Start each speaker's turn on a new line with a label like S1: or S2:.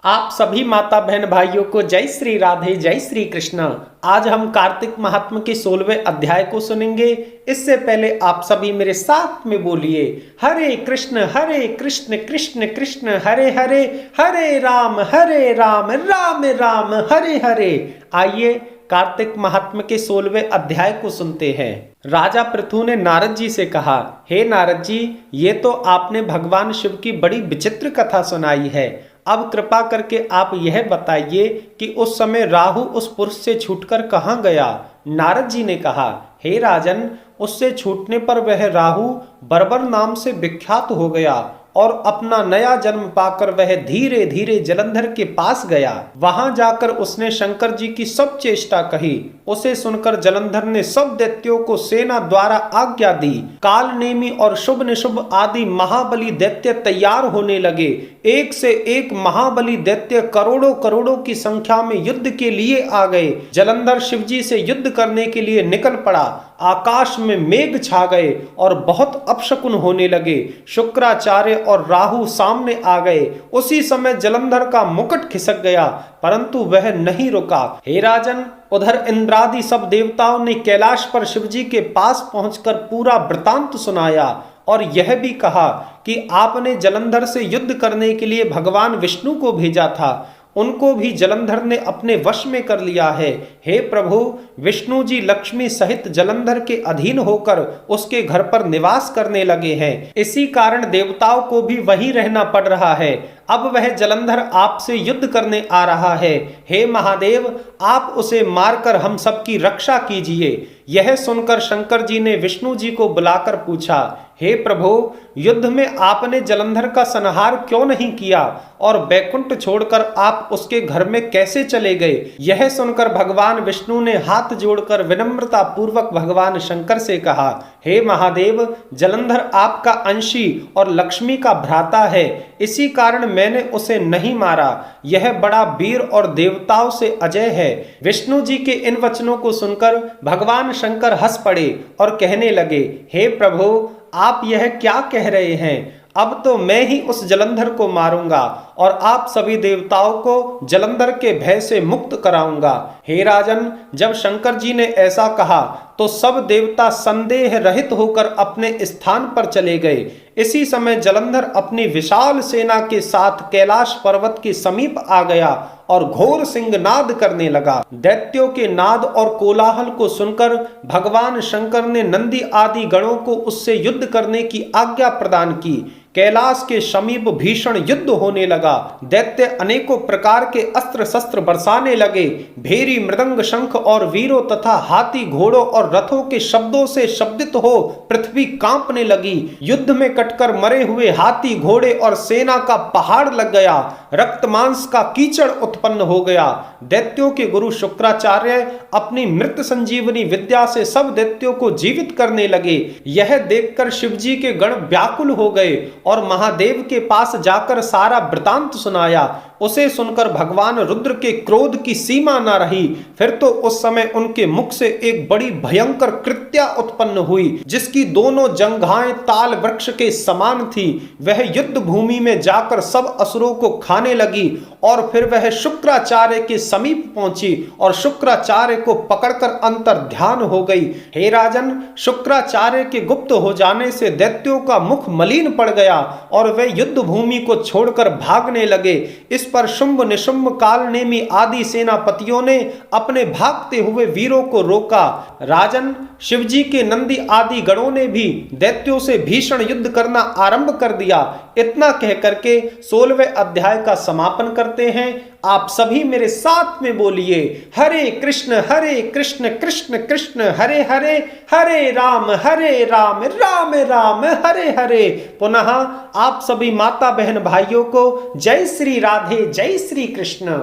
S1: आप सभी माता बहन भाइयों को जय श्री राधे जय श्री कृष्ण। आज हम कार्तिक महात्म के 16वें अध्याय को सुनेंगे। इससे पहले आप सभी मेरे साथ में बोलिए, हरे कृष्ण कृष्ण कृष्ण हरे हरे, हरे राम राम राम हरे हरे। आइए कार्तिक महात्म के 16वें अध्याय को सुनते हैं। राजा पृथु ने नारद जी से कहा, हे नारद जी, ये तो आपने भगवान शिव की बड़ी विचित्र कथा सुनाई है। अब कृपा करके आप यह बताइए कि उस समय राहु उस पुरुष से छूटकर कहाँ गया। नारद जी ने कहा, हे राजन, उससे छूटने पर वह राहु बर्बर नाम से विख्यात हो गया और अपना नया जन्म पाकर वह धीरे धीरे जलंधर के पास गया। वहां जाकर उसने शंकर जी की सब चेष्टा कही। उसे सुनकर जलंधर ने सब दैत्यों को सेना द्वारा आज्ञा दी। काल नेमी और शुभ निशुभ आदि महाबली दैत्य तैयार होने लगे। एक से एक महाबली दैत्य करोड़ों करोड़ों की संख्या में युद्ध के लिए आ गए। जलंधर शिवजी से युद्ध करने के लिए निकल पड़ा। आकाश में मेघ छा गए और बहुत अपशकुन होने लगे। शुक्राचार्य और राहु सामने आ गए। उसी समय जलंधर का मुकुट खिसक गया, परंतु वह नहीं रुका। हे राजन, उधर इंद्रादि सब देवताओं ने कैलाश पर शिवजी के पास पहुंचकर पूरा वृतांत सुनाया और यह भी कहा कि आपने जलंधर से युद्ध करने के लिए भगवान विष्णु को भेजा था। उनको भी जलंधर ने अपने वश में कर लिया है। हे प्रभु, विष्णु जी लक्ष्मी सहित जलंधर के अधीन होकर उसके घर पर निवास करने लगे हैं। इसी कारण देवताओं को भी वहीं रहना पड़ रहा है। अब वह जलंधर आपसे युद्ध करने आ रहा है। हे महादेव, आप उसे मारकर हम सबकी रक्षा कीजिए। यह सुनकर शंकर जी ने विष्णु जी को बुलाकर पूछा, हे प्रभु, युद्ध में आपने जलंधर का संहार क्यों नहीं किया और बैकुंठ छोड़कर आप उसके घर में कैसे चले गए। यह सुनकर भगवान विष्णु ने हाथ जोड़कर विनम्रता पूर्वक भगवान शंकर से कहा, हे महादेव, जलंधर आपका अंशी और लक्ष्मी का भ्राता है, इसी कारण मैंने उसे नहीं मारा। यह बड़ा वीर और देवताओं से अजय है। विष्णु जी के इन वचनों को सुनकर भगवान शंकर हंस पड़े और कहने लगे, हे प्रभु, आप यह क्या कह रहे हैं। अब तो मैं ही उस जलंधर को मारूंगा और आप सभी देवताओं को जलंधर के भय से मुक्त कराऊंगा। हे राजन, जब शंकर जी ने ऐसा कहा तो सब देवता संदेह रहित होकर अपने स्थान पर चले गए। इसी समय जलंधर अपनी विशाल सेना के साथ कैलाश पर्वत के समीप आ गया और घोर सिंहनाद करने लगा। दैत्यों के नाद और कोलाहल को सुनकर भगवान शंकर ने नंदी आदि गणों को उससे युद्ध करने की आज्ञा प्रदान की। कैलाश के समीप भीषण युद्ध होने लगा। दैत्य अनेकों प्रकार के अस्त्र शस्त्र बरसाने लगे। भेरी, मृदंग, शंख और वीरों तथा हाथी, घोड़ों और रथों के शब्दों से शब्दित हो पृथ्वी कांपने लगी। युद्ध में कटकर मरे हुए हाथी, घोड़े और सेना का पहाड़ लग गया। रक्त मांस का कीचड़ उत्पन्न हो गया। दैत्यों के गुरु शुक्राचार्य अपनी मृत संजीवनी विद्या से सब दैत्यों को जीवित करने लगे। यह देखकर शिवजी के गण व्याकुल हो गए और महादेव के पास जाकर सारा वृतांत सुनाया। उसे सुनकर भगवान रुद्र के क्रोध की सीमा न रही। फिर तो उस समय उनके मुख से एक बड़ी भयंकर कृत्या उत्पन्न हुई, जिसकी दोनों जंघाएं ताल वृक्ष के समान थी। वह युद्ध भूमि में जाकर सब असुरों को खाने लगी और फिर वह शुक्राचार्य के समीप पहुंची और शुक्राचार्य को पकड़कर अंतर ध्यान हो गई। हे राजन, शुक्राचार्य के गुप्त हो जाने से दैत्यों का मुख मलिन पड़ गया और वे युद्ध भूमि को छोड़कर भागने लगे। इस पर शुंभ, निशुंभ, काल नेमी आदि सेनापतियों ने अपने भागते हुए वीरों को रोका। राजन, शिवजी के नंदी आदि गणों ने भी दैत्यों से भीषण युद्ध करना आरंभ कर दिया। इतना कह करके 16वें अध्याय का समापन करते हैं। आप सभी मेरे साथ में बोलिए, हरे कृष्ण कृष्ण कृष्ण हरे हरे, हरे राम राम राम हरे हरे। पुनः आप सभी माता बहन भाइयों को जय श्री राधे जय श्री कृष्ण।